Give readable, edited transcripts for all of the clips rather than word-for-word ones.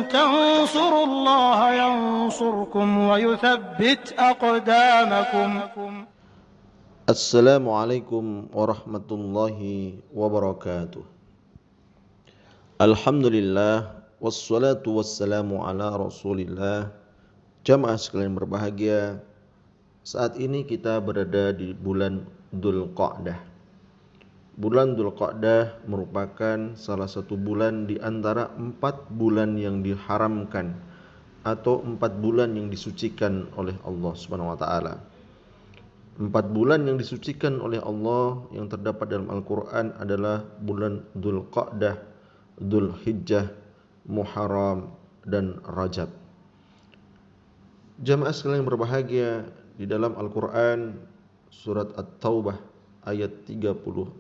تنصروا الله ينصركم ويثبت أقدامكم. Assalamualaikum warahmatullahi wabarakatuh. Alhamdulillah wassalatu wassalamu ala Rasulillah. Jamaah sekalian berbahagia, saat ini kita berada di bulan Dzulqa'dah. Bulan Dzulqa'dah merupakan salah satu bulan di antara 4 bulan yang diharamkan atau 4 bulan yang disucikan oleh Allah Subhanahu wa taala. 4 bulan yang disucikan oleh Allah yang terdapat dalam Al-Quran adalah bulan Dzulqa'dah, Dzulhijjah, Muharram, dan Rajab. Jamaah sekalian berbahagia, di dalam Al-Quran surat At-Taubah ayat 36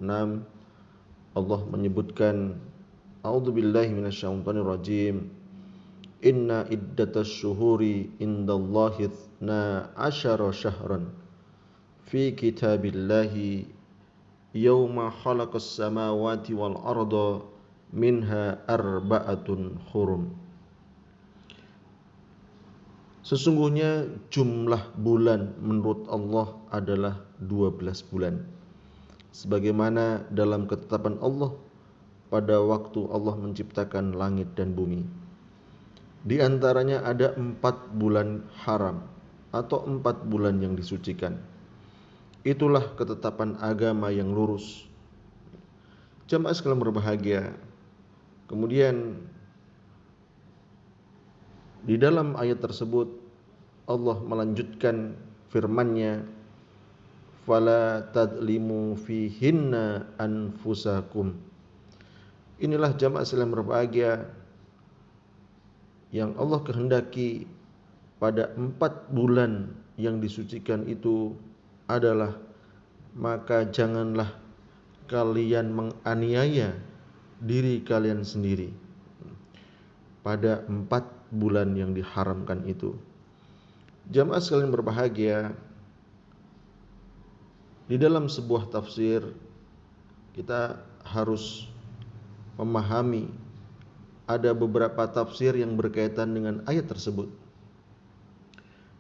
Allah menyebutkan, A'udzubillahi minasyaitonirrajim, Inna iddatasy syuhuri indallahi 12 syahran fi kitabillahi yawma khalaqas samawati wal arda minha arba'atun hurum. Sesungguhnya jumlah bulan menurut Allah adalah 12 bulan, sebagaimana dalam ketetapan Allah pada waktu Allah menciptakan langit dan bumi. Di antaranya ada 4 bulan haram atau 4 bulan yang disucikan. Itulah ketetapan agama yang lurus. Jamaah sekalian berbahagia, kemudian di dalam ayat tersebut Allah melanjutkan firman-Nya, fala tadlimu fihinna anfusakum. Inilah jamaah sekalian berbahagia yang Allah kehendaki pada 4 bulan yang disucikan itu adalah, maka janganlah kalian menganiaya diri kalian sendiri pada 4 bulan yang diharamkan itu. Jamaah sekalian berbahagia, di dalam sebuah tafsir kita harus memahami ada beberapa tafsir yang berkaitan dengan ayat tersebut.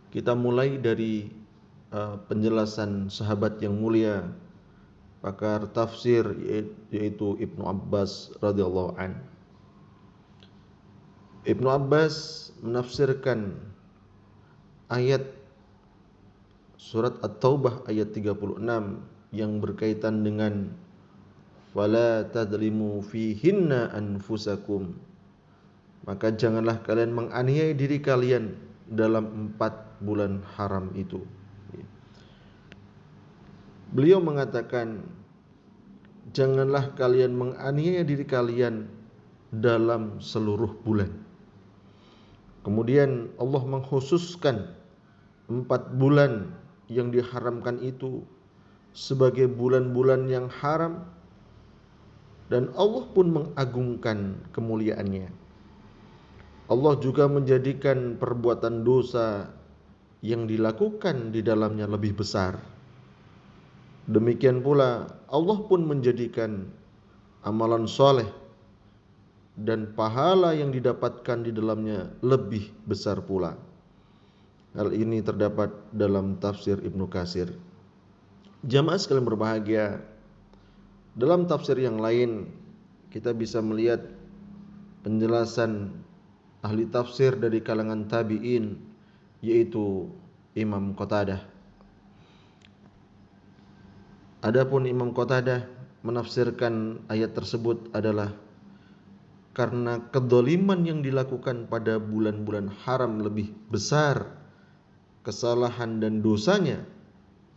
Kita mulai dari penjelasan sahabat yang mulia, pakar tafsir, yaitu Ibnu Abbas radhiyallahu an. Ibnu Abbas menafsirkan ayat surat At-Taubah ayat 36 yang berkaitan dengan fala tadlimu fihinna anfusakum, maka janganlah kalian menganiaya diri kalian dalam 4 bulan haram itu. Beliau mengatakan, janganlah kalian menganiaya diri kalian dalam seluruh bulan. Kemudian Allah mengkhususkan 4 bulan yang diharamkan itu sebagai bulan-bulan yang haram, dan Allah pun mengagungkan kemuliaannya. Allah juga menjadikan perbuatan dosa yang dilakukan di dalamnya lebih besar. Demikian pula Allah pun menjadikan amalan soleh dan pahala yang didapatkan di dalamnya lebih besar pula. Hal ini terdapat dalam tafsir Ibnu Katsir. Jamaah sekalian berbahagia, dalam tafsir yang lain kita bisa melihat penjelasan ahli tafsir dari kalangan tabi'in, yaitu Imam Qatadah. Adapun Imam Qatadah menafsirkan ayat tersebut adalah karena kedoliman yang dilakukan pada bulan-bulan haram lebih besar kesalahan dan dosanya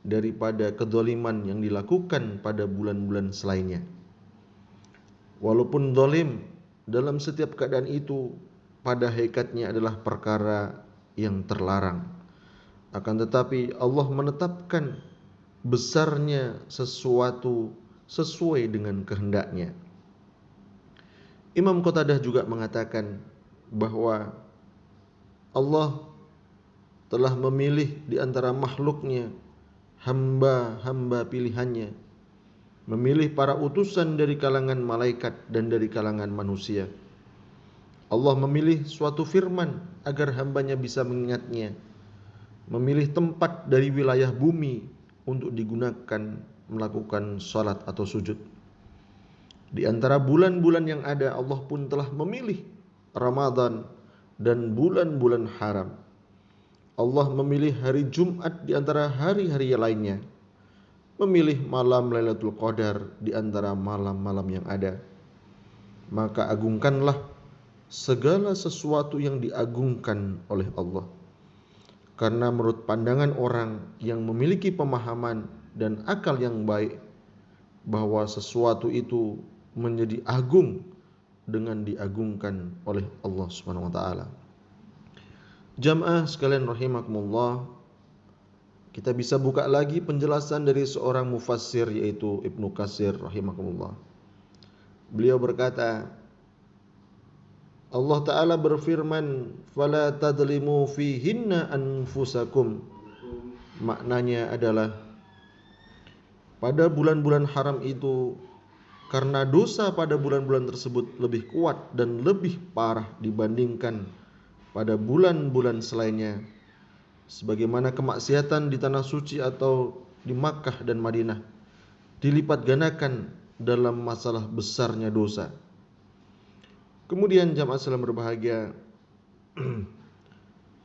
daripada kedoliman yang dilakukan pada bulan-bulan selainnya. Walaupun dolim dalam setiap keadaan itu pada hakikatnya adalah perkara yang terlarang, akan tetapi Allah menetapkan besarnya sesuatu sesuai dengan kehendaknya. Imam Qatadah juga mengatakan bahwa Allah telah memilih di antara makhluknya hamba-hamba pilihannya, memilih para utusan dari kalangan malaikat dan dari kalangan manusia. Allah memilih suatu firman agar hambanya bisa mengingatnya, memilih tempat dari wilayah bumi untuk digunakan melakukan salat atau sujud. Di antara bulan-bulan yang ada, Allah pun telah memilih Ramadan dan bulan-bulan haram. Allah memilih hari Jumat di antara hari-hari lainnya, memilih malam Lailatul Qadar di antara malam-malam yang ada. Maka agungkanlah segala sesuatu yang diagungkan oleh Allah. Karena menurut pandangan orang yang memiliki pemahaman dan akal yang baik, bahwa sesuatu itu menjadi agung dengan diagungkan oleh Allah Subhanahu wa taala. Jamaah sekalian rahimakumullah, kita bisa buka lagi penjelasan dari seorang mufassir yaitu Ibnu Katsir rahimakumullah. Beliau berkata, Allah Ta'ala berfirman, "Fala tadlimu fihinna anfusakum." Maknanya adalah pada bulan-bulan haram itu, karena dosa pada bulan-bulan tersebut lebih kuat dan lebih parah dibandingkan pada bulan-bulan selainnya, sebagaimana kemaksiatan di tanah suci atau di Makkah dan Madinah dilipat gandakan dalam masalah besarnya dosa. Kemudian jamaah sekalian berbahagia,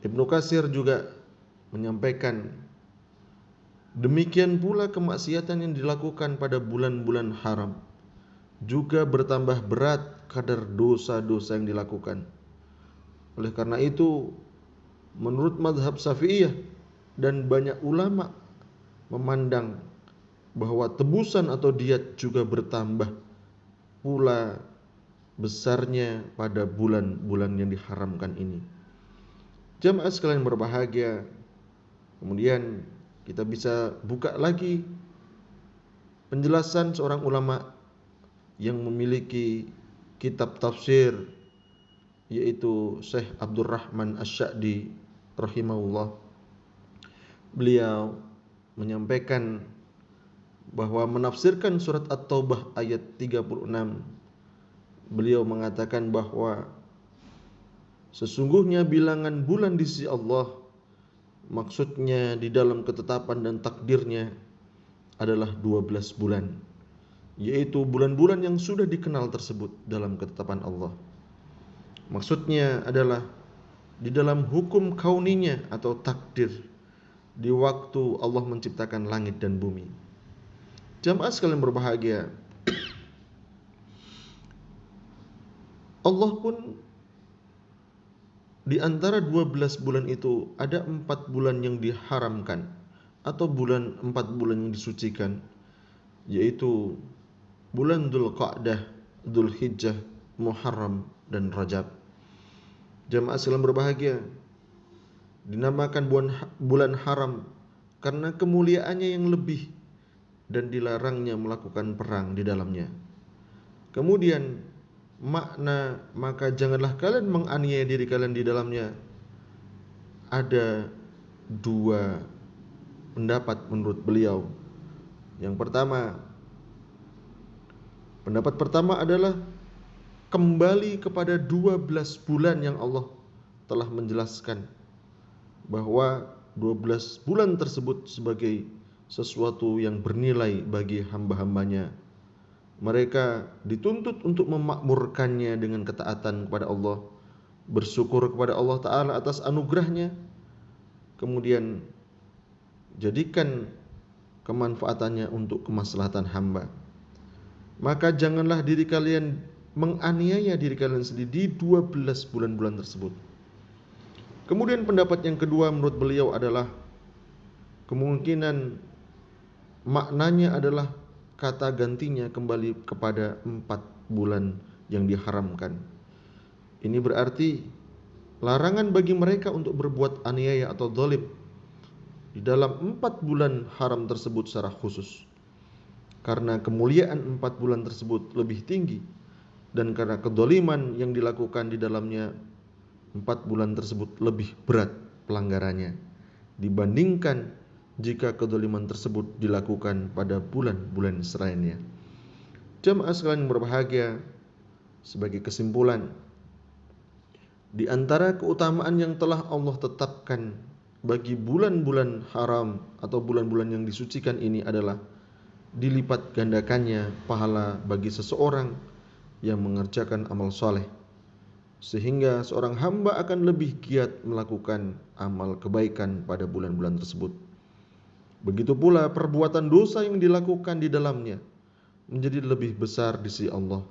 Ibnu Katsir juga menyampaikan, demikian pula kemaksiatan yang dilakukan pada bulan-bulan haram juga bertambah berat kadar dosa-dosa yang dilakukan. Oleh karena itu, menurut mazhab Syafi'iyah dan banyak ulama memandang bahwa tebusan atau diat juga bertambah pula besarnya pada bulan-bulan yang diharamkan ini. Jamaah sekalian berbahagia, kemudian kita bisa buka lagi penjelasan seorang ulama yang memiliki kitab tafsir, yaitu Syekh Abdurrahman Asy-Sya'di rahimahullah. Beliau menyampaikan bahwa menafsirkan surat At-Taubah ayat 36, beliau mengatakan bahwa sesungguhnya bilangan bulan di sisi Allah, maksudnya di dalam ketetapan dan takdirnya, adalah 12 bulan, yaitu bulan-bulan yang sudah dikenal tersebut dalam ketetapan Allah. Maksudnya adalah di dalam hukum kauninya atau takdir, di waktu Allah menciptakan langit dan bumi. Jamaah sekalian berbahagia, Allah pun di antara 12 bulan itu ada 4 bulan yang diharamkan atau 4 bulan yang disucikan, yaitu bulan Dzulqa'dah, Dzulhijjah, Muharram dan Rajab. Jamaah sekalian berbahagia, dinamakan bulan haram karena kemuliaannya yang lebih dan dilarangnya melakukan perang di dalamnya. Kemudian makna maka janganlah kalian menganiaya diri kalian di dalamnya, ada 2 pendapat menurut beliau. Yang pertama, pendapat pertama adalah kembali kepada 12 bulan yang Allah telah menjelaskan bahwa 12 bulan tersebut sebagai sesuatu yang bernilai bagi hamba-hambanya. Mereka dituntut untuk memakmurkannya dengan ketaatan kepada Allah, bersyukur kepada Allah Ta'ala atas anugerahnya, kemudian jadikan kemanfaatannya untuk kemaslahatan hamba. Maka janganlah diri kalian menganiaya diri kalian sendiri di 12 bulan-bulan tersebut. Kemudian pendapat yang kedua menurut beliau adalah kemungkinan maknanya adalah kata gantinya kembali kepada 4 bulan yang diharamkan. Ini berarti larangan bagi mereka untuk berbuat aniaya atau zalim di dalam 4 bulan haram tersebut secara khusus, karena kemuliaan 4 bulan tersebut lebih tinggi dan karena kedzaliman yang dilakukan di dalamnya 4 bulan tersebut lebih berat pelanggarannya dibandingkan jika kedzaliman tersebut dilakukan pada bulan-bulan selainnya. Jamaah sekalian berbahagia, sebagai kesimpulan, Di antara keutamaan yang telah Allah tetapkan bagi bulan-bulan haram atau bulan-bulan yang disucikan ini adalah dilipat gandakannya pahala bagi seseorang yang mengerjakan amal soleh, sehingga seorang hamba akan lebih giat melakukan amal kebaikan pada bulan-bulan tersebut. Begitu pula perbuatan dosa yang dilakukan di dalamnya menjadi lebih besar di sisi Allah,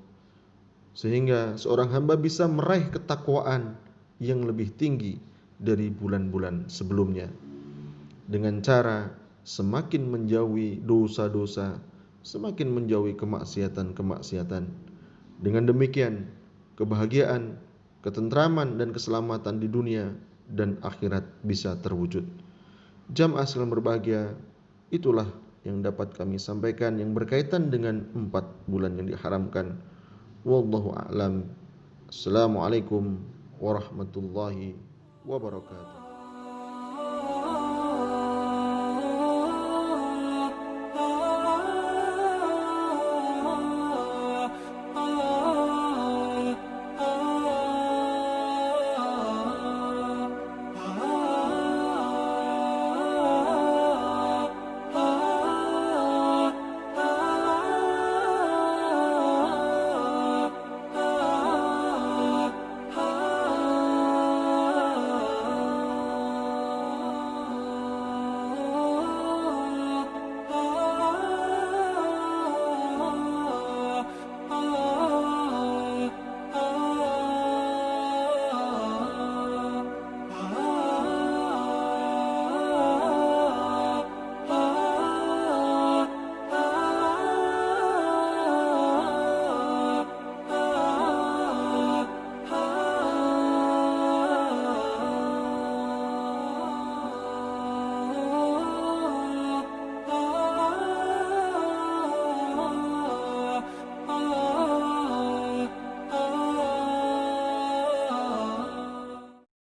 sehingga seorang hamba bisa meraih ketakwaan yang lebih tinggi dari bulan-bulan sebelumnya, dengan cara semakin menjauhi dosa-dosa, semakin menjauhi kemaksiatan-kemaksiatan. Dengan demikian, kebahagiaan, ketentraman dan keselamatan di dunia dan akhirat bisa terwujud. Jamaah sekalian berbahagia, itulah yang dapat kami sampaikan yang berkaitan dengan 4 bulan yang diharamkan. Wallahu a'lam. Assalamualaikum warahmatullahi wabarakatuh.